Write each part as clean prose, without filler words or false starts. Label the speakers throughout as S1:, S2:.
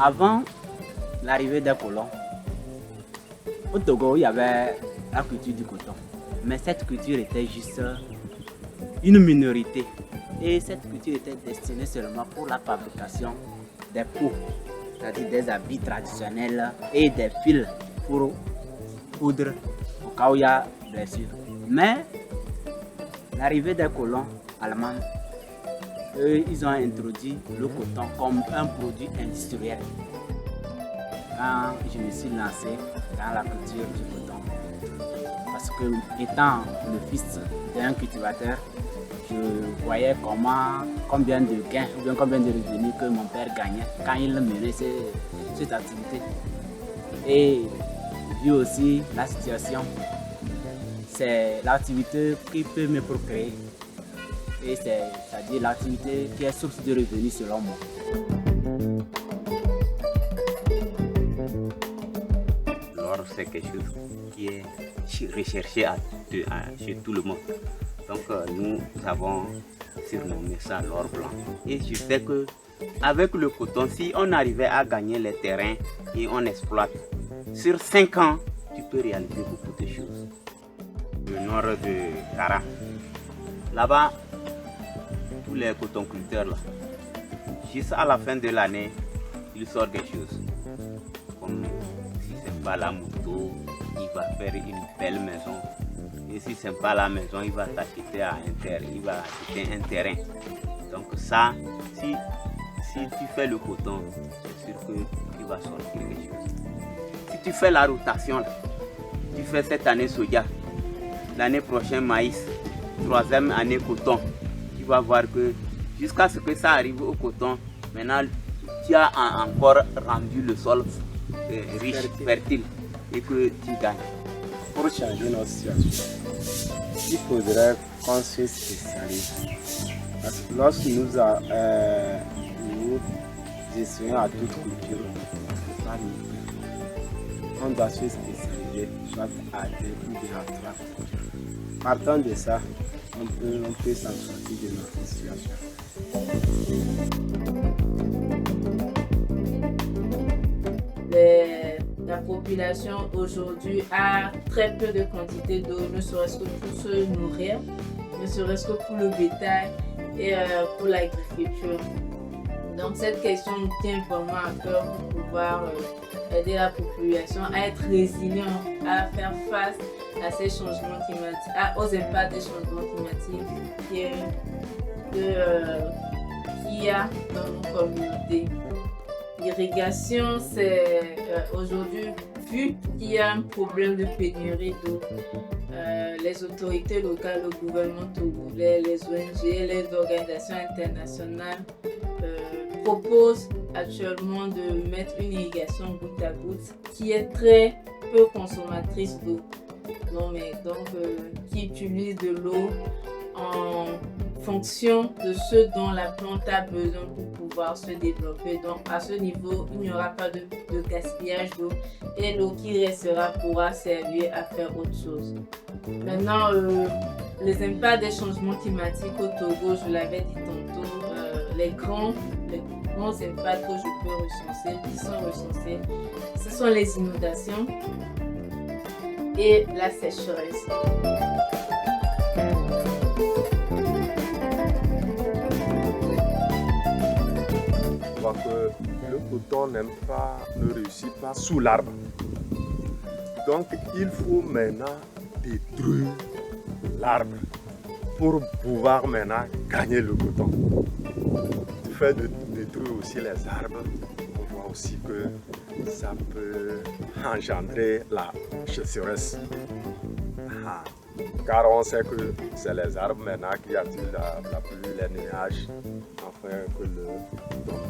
S1: Avant l'arrivée des colons, au Togo, il y avait la culture du coton. Mais cette culture était juste une minorité. Et cette culture était destinée seulement pour la fabrication des peaux, c'est-à-dire des habits traditionnels et des fils pour poudre au cas où il y a blessure. Mais l'arrivée des colons allemands, eux, ils ont introduit le coton comme un produit industriel. Quand je me suis lancé dans la culture du coton, parce que étant le fils d'un cultivateur, je voyais combien de gains ou bien combien de revenus que mon père gagnait quand il menait cette activité. Et vu aussi la situation, c'est l'activité qui peut me procréer. Et c'est-à-dire l'activité qui est source de revenus selon moi.
S2: L'or, c'est quelque chose qui est recherché chez tout le monde. Donc nous avons surnommé ça l'or blanc. Et je sais que avec le coton, si on arrivait à gagner les terrains et on exploite, sur 5 ans, tu peux réaliser beaucoup de choses. Le nord de Kara, là-bas, tous les cotonculteurs, là, juste à la fin de l'année, ils sortent quelque chose. Comme si c'est pas la moto, il va faire une belle maison. Et si c'est pas la maison, il va t'acheter un terrain. Donc ça, si tu fais le coton, c'est sûr que tu vas sortir quelque chose. Si tu fais la rotation, là, tu fais cette année soja, l'année prochaine maïs, 3e année coton, tu vas voir que jusqu'à ce que ça arrive au coton, maintenant tu as encore rendu le sol riche, fertile et que tu gagnes.
S3: Pour changer notre situation, il faudrait qu'on se spécialise. Parce que lorsque nous essayons à toute culture, on doit se spécialiser, soit à 2 ou bien à 3 cultures. Partant de ça, on peut s'en sortir de notre situation.
S4: La population aujourd'hui a très peu de quantité d'eau, ne serait-ce que pour se nourrir, ne serait-ce que pour le bétail et pour l'agriculture. Donc cette question nous tient vraiment à cœur pour pouvoir aider la population à être résilient, à faire face à ces changements climatiques, aux impacts des changements climatiques qu'il y a dans nos communautés. L'irrigation, c'est aujourd'hui, vu qu'il y a un problème de pénurie d'eau, les autorités locales, le gouvernement togolais, les ONG, les organisations internationales proposent actuellement de mettre une irrigation goutte à goutte qui est très peu consommatrice d'eau. Donc, qui utilise de l'eau en fonction de ce dont la plante a besoin pour pouvoir se développer. Donc à ce niveau, il n'y aura pas de gaspillage d'eau et l'eau qui restera pourra servir à faire autre chose. Maintenant, les impacts des changements climatiques au Togo, je l'avais dit tantôt, les grands impacts que je peux recenser, qui sont recensés, ce sont les inondations et la sécheresse.
S5: Que le coton ne réussit pas sous l'arbre. Donc il faut maintenant détruire l'arbre pour pouvoir maintenant gagner le coton. Du fait de détruire aussi les arbres, on voit aussi que ça peut engendrer la sécheresse. Car on sait que c'est les arbres maintenant qui attirent la pluie, les nuages, afin que le coton.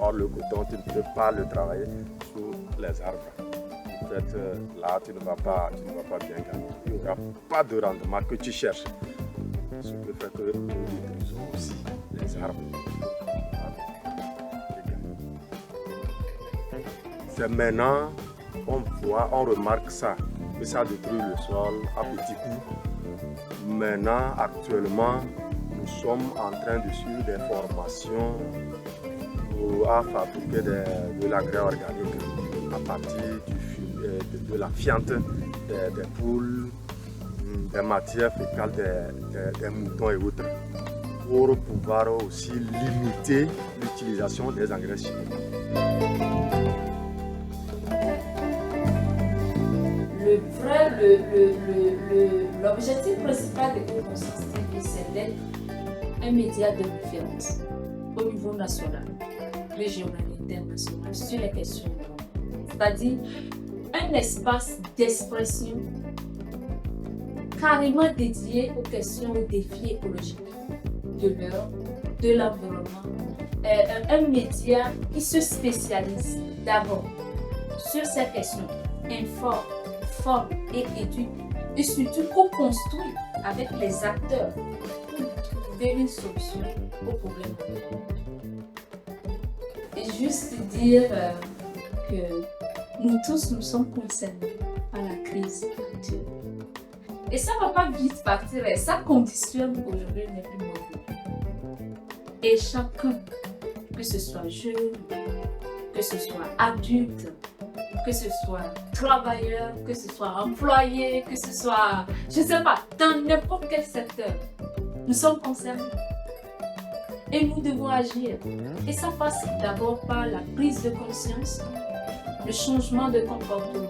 S5: Or le coton, tu ne peux pas le travailler sous les arbres. En fait, là, tu ne vas pas bien gagner. Il n'y aura pas de rendement que tu cherches. Ce qui fait que nous détruisons aussi les arbres. C'est maintenant on remarque ça, que ça détruit le sol à petits coups. Maintenant, actuellement, nous sommes en train de suivre des formations à fabriquer de l'engrais organique à partir de la fiente des poules, des matières fécales des moutons et autres, pour pouvoir aussi limiter l'utilisation des engrais chimiques.
S4: L'objectif principal de Conscience TV, c'est d'être un média de référence au niveau national, régional et international sur les questions de l'homme. C'est-à-dire un espace d'expression carrément dédié aux questions, aux défis écologiques de l'heure, de l'environnement. Un média qui se spécialise d'abord sur ces questions, informe, forme et éduque, et surtout co-construit avec les acteurs pour trouver une solution aux problèmes. Et juste dire que nous tous nous sommes concernés par la crise actuelle. Et ça ne va pas vite partir, et ça conditionne aujourd'hui les plus modernes. Et chacun, que ce soit jeune, que ce soit adulte, que ce soit travailleur, que ce soit employé, que ce soit, je ne sais pas, dans n'importe quel secteur, nous sommes concernés. Et nous devons agir. Et ça passe d'abord par la prise de conscience, le changement de comportement.